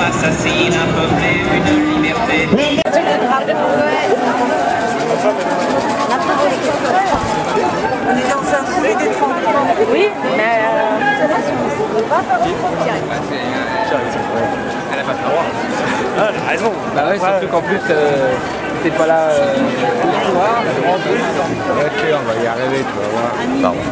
assassine un peuplé, une liberté. On est dans un courrier des 30. Oui, mais elle a pas le droit. Ah, elle a raison. Bah ouais, surtout qu'en plus, t'es pas là le soir. Ouais, on va y arriver, tu vas voir. Pardon.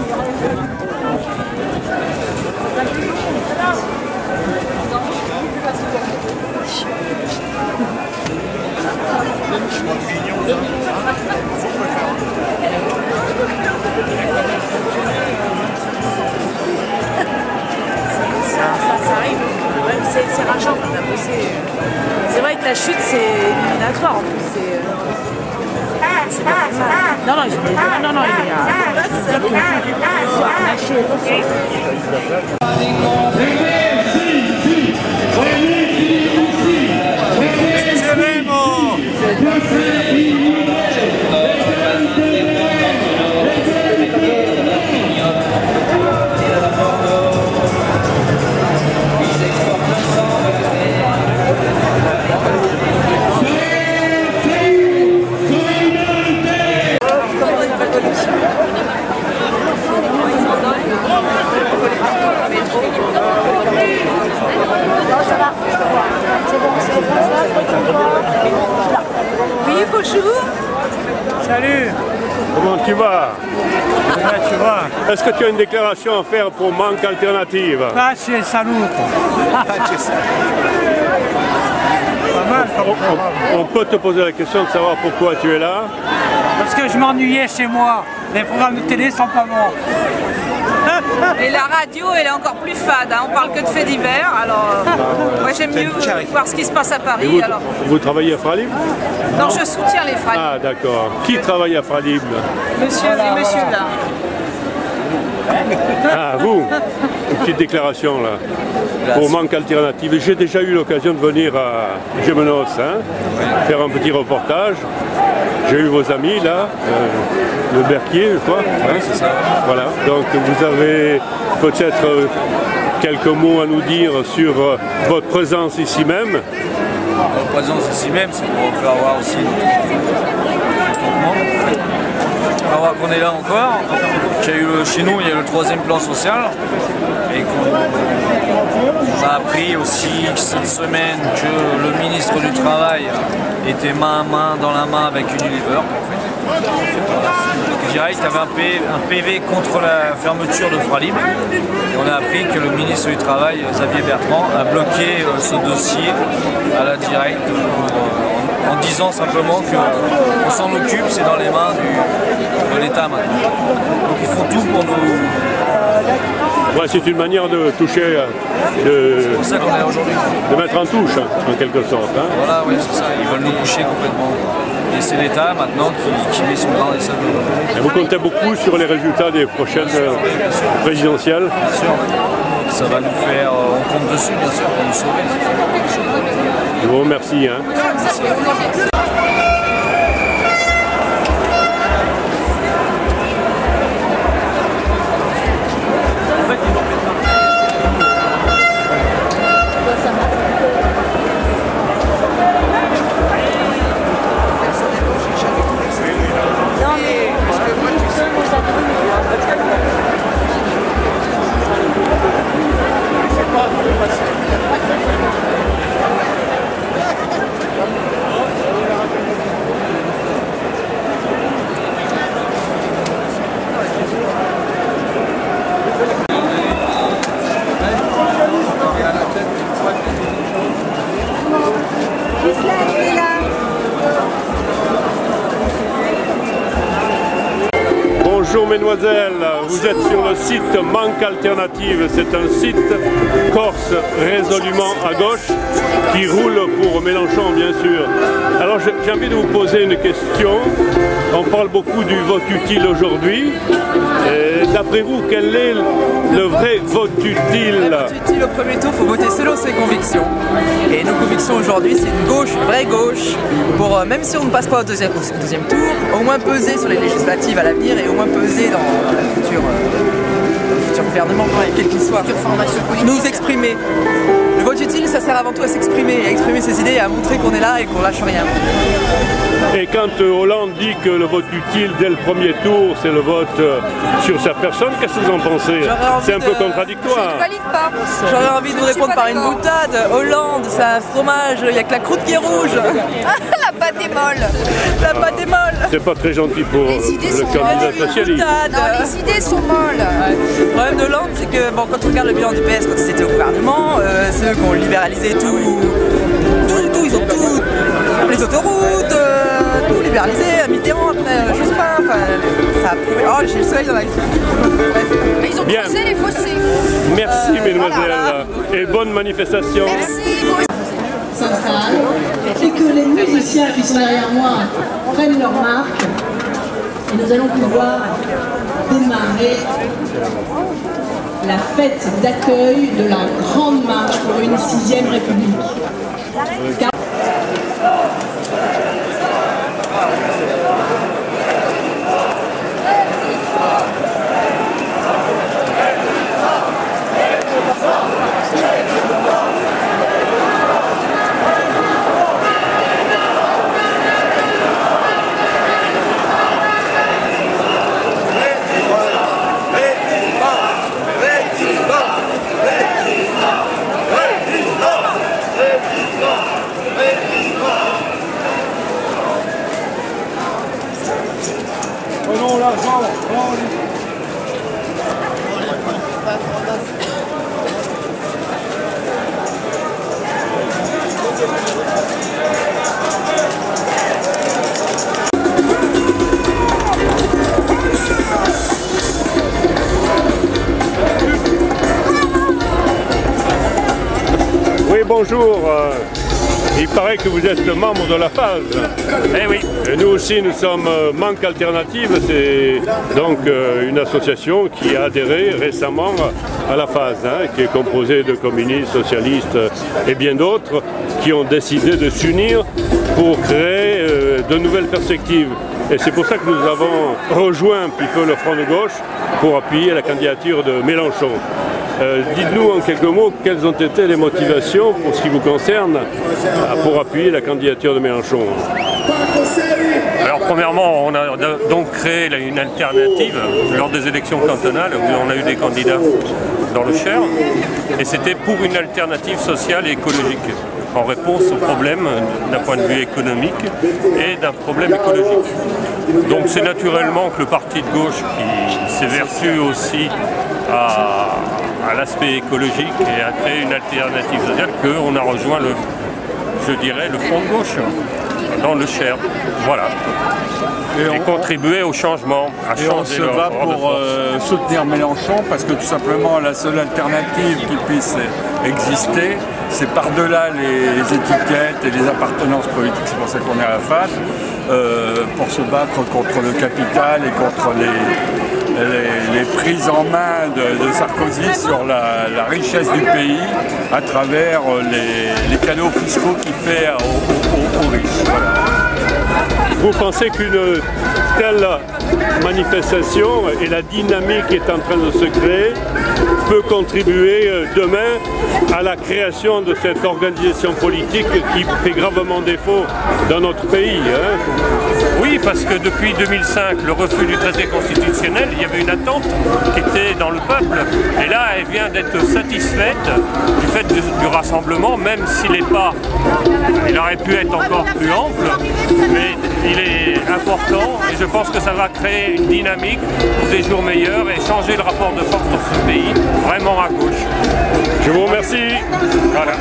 Ça arrive. C'est rageant quand même. C'est vrai que la chute c'est éliminatoire en plus. C'est pas mal. Non, il Oui, bonjour. Salut. Comment tu vas? Tu vois. Est-ce que tu as une déclaration à faire pour Manque Alternative? Pace e saluto. Pas mal. On peut te poser la question de savoir pourquoi tu es là? Parce que je m'ennuyais chez moi. Les programmes de télé sont pas bons. Et la radio, elle est encore plus fade, hein. On parle que de faits divers, alors moi j'aime mieux voir ce qui se passe à Paris. Vous travaillez à Fralib? Non, je soutiens les Fralib. Ah d'accord. Qui travaille à Fralib? Monsieur là. Ah vous? Une petite déclaration là. Pour Manque Alternative. J'ai déjà eu l'occasion de venir à Gémenos, hein, faire un petit reportage. J'ai eu vos amis là, le Berquier, je crois. Oui, c'est ça. Voilà, donc vous avez peut-être quelques mots à nous dire sur votre présence ici même. Notre présence ici même, c'est pour faire voir aussi notre monde. On va voir qu'on est là encore. Chez nous, il y a le 3e plan social. Et qu'on a appris aussi cette semaine que le ministre du Travail était main à main, dans la main avec Unilever. Direct avait un PV contre la fermeture de Fralib. Et on a appris que le ministre du Travail, Xavier Bertrand, a bloqué ce dossier à la Direct en disant simplement qu'on s'en occupe, c'est dans les mains de l'État maintenant. Donc ils font tout pour nous... Ouais, c'est une manière de toucher, c'est pour ça qu'on est là aujourd'hui. De mettre en touche, en quelque sorte. Hein. Voilà, oui, c'est ça. Ils veulent nous coucher complètement. Et c'est l'État maintenant qui met son bras dans les sables. Et vous comptez beaucoup sur les résultats des prochaines présidentielles? Bien sûr. Ça va nous faire... on compte dessus, bien sûr, pour nous sauver. Je vous remercie. Hein. Merci. mesdemoiselles, vous êtes sur le site Manque Alternative. C'est un site corse résolument à gauche qui roule pour Mélenchon, bien sûr. Alors j'ai envie de vous poser une question. On parle beaucoup du vote utile aujourd'hui. D'après vous, quel est le vrai vote utile? Le vote utile au premier tour, il faut voter selon ses convictions. Et nos convictions aujourd'hui, c'est une gauche, une vraie gauche, pour même si on ne passe pas au deuxième tour, au moins peser sur les législatives à l'avenir et au moins peser dans le futur gouvernement, quel qu'il soit. Nous exprimer. Le vote utile, ça sert avant tout à s'exprimer, à exprimer ses idées et à montrer qu'on est là et qu'on lâche rien. Et quand Hollande dit que le vote utile dès le premier tour, c'est le vote sur sa personne, qu'est-ce que vous en pensez? C'est un peu contradictoire. Je ne valide pas. J'aurais envie de vous répondre par une boutade. Hollande, c'est un fromage, il n'y a que la croûte qui est rouge. La pâte est molle. La pâte est molle. C'est pas très gentil pour le candidat socialiste. Non, les idées sont molles. Le problème de Hollande, c'est que bon, quand on regarde le bilan du PS quand ils étaient au gouvernement, ceux qui ont libéralisé tout, ils ont tout, les autoroutes, tout libéralisé, Mitterrand après, Jospin, enfin, ça a prouvé. Oh, j'ai le soleil dans la vie. Mais ils ont creusé les fossés. Merci mesdemoiselles et bonne manifestation. Merci. S'installe et que les musiciens qui sont derrière moi prennent leur marque et nous allons pouvoir démarrer la fête d'accueil de la grande marche pour une 6e République. Oui, bonjour. Il paraît que vous êtes membre de la phase. Eh oui. Et nous aussi, nous sommes Manque Alternative. C'est donc une association qui a adhéré récemment à la phase, qui est composée de communistes, socialistes et bien d'autres qui ont décidé de s'unir pour créer de nouvelles perspectives. Et c'est pour ça que nous avons rejoint un petit peu le Front de gauche pour appuyer la candidature de Mélenchon. Dites-nous en quelques mots quelles ont été les motivations pour ce qui vous concerne pour appuyer la candidature de Mélenchon. Alors premièrement, on a donc créé une alternative lors des élections cantonales où on a eu des candidats dans le Cher et c'était pour une alternative sociale et écologique en réponse aux problèmes d'un point de vue économique et d'un problème écologique. Donc c'est naturellement que le parti de gauche qui s'évertue aussi à l'aspect écologique et à créer une alternative sociale qu'on a rejoint le front de gauche dans le Cher. Voilà. Et contribuer au changement, à changer. On se bat pour soutenir Mélenchon parce que tout simplement la seule alternative qui puisse exister, c'est par-delà les étiquettes et les appartenances politiques, c'est pour ça qu'on est à la phase, pour se battre contre le capital et contre les prises en main de Sarkozy sur la richesse du pays à travers les cadeaux fiscaux qu'il fait aux riches. Voilà. Vous pensez qu'une telle manifestation et la dynamique qui est en train de se créer peut contribuer demain à la création de cette organisation politique qui fait gravement défaut dans notre pays, Oui, parce que depuis 2005, le refus du traité constitutionnel, il y avait une attente qui était dans le peuple. Et là, elle vient d'être satisfaite du fait du rassemblement, même s'il n'est pas... Il aurait pu être encore plus ample, mais il est important et je pense que ça va créer une dynamique pour des jours meilleurs et changer le rapport de force dans ce pays, vraiment à gauche. Je vous remercie. Voilà.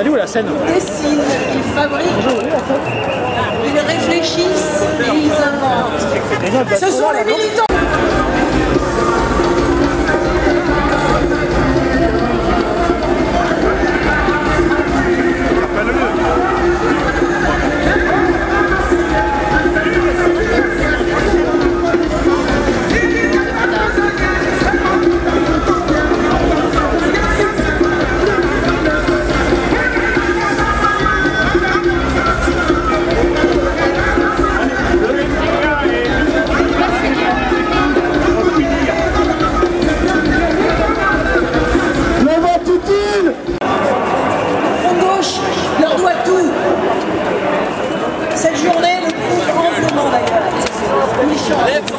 Elle est où la scène? dessinent, ils fabriquent, ils réfléchissent et ils inventent. Ce sont les militants. Cette journée le prouve amplement d'ailleurs. Ils chantent,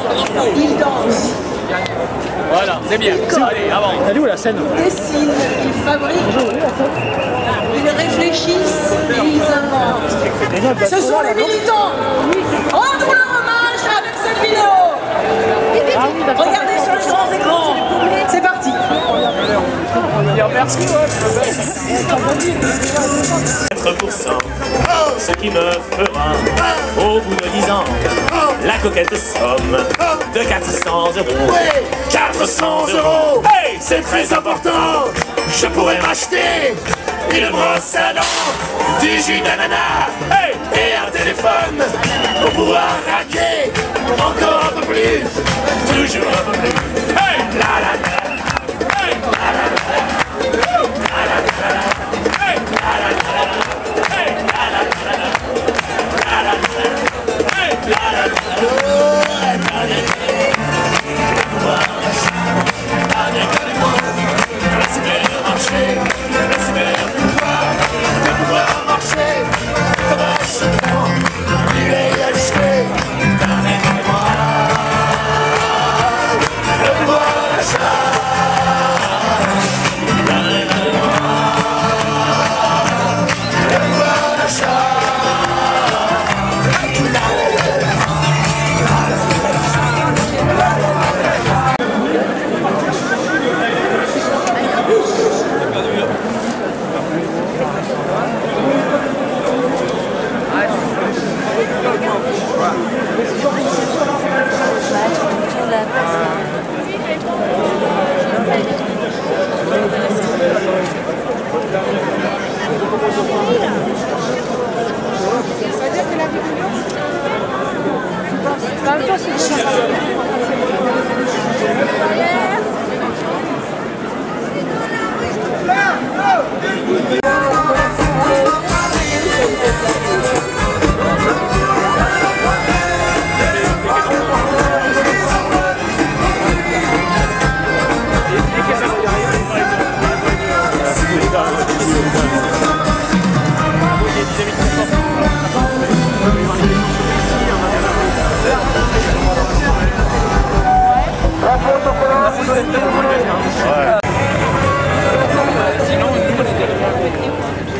ils dansent. Voilà, c'est bien. Allez, avant. Elle est où la scène? Ils dessinent, ils fabriquent, ils réfléchissent et ils inventent. Ce sont les militants. Rendons leur hommage avec cette vidéo. Regardez sur les grands écrans. C'est parti. Merci. 4%, ce qui me fera, au bout de 10 ans, la coquette somme de 400 €. 400 €, hey, c'est très important. Je pourrais m'acheter une brosse à dents, du jus d'ananas, hey, et un téléphone pour pouvoir raquer encore un peu plus, toujours un peu plus. Hey, la la la, hey, la la la, la la la.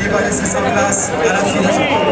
Il va laisser sa place à la finale.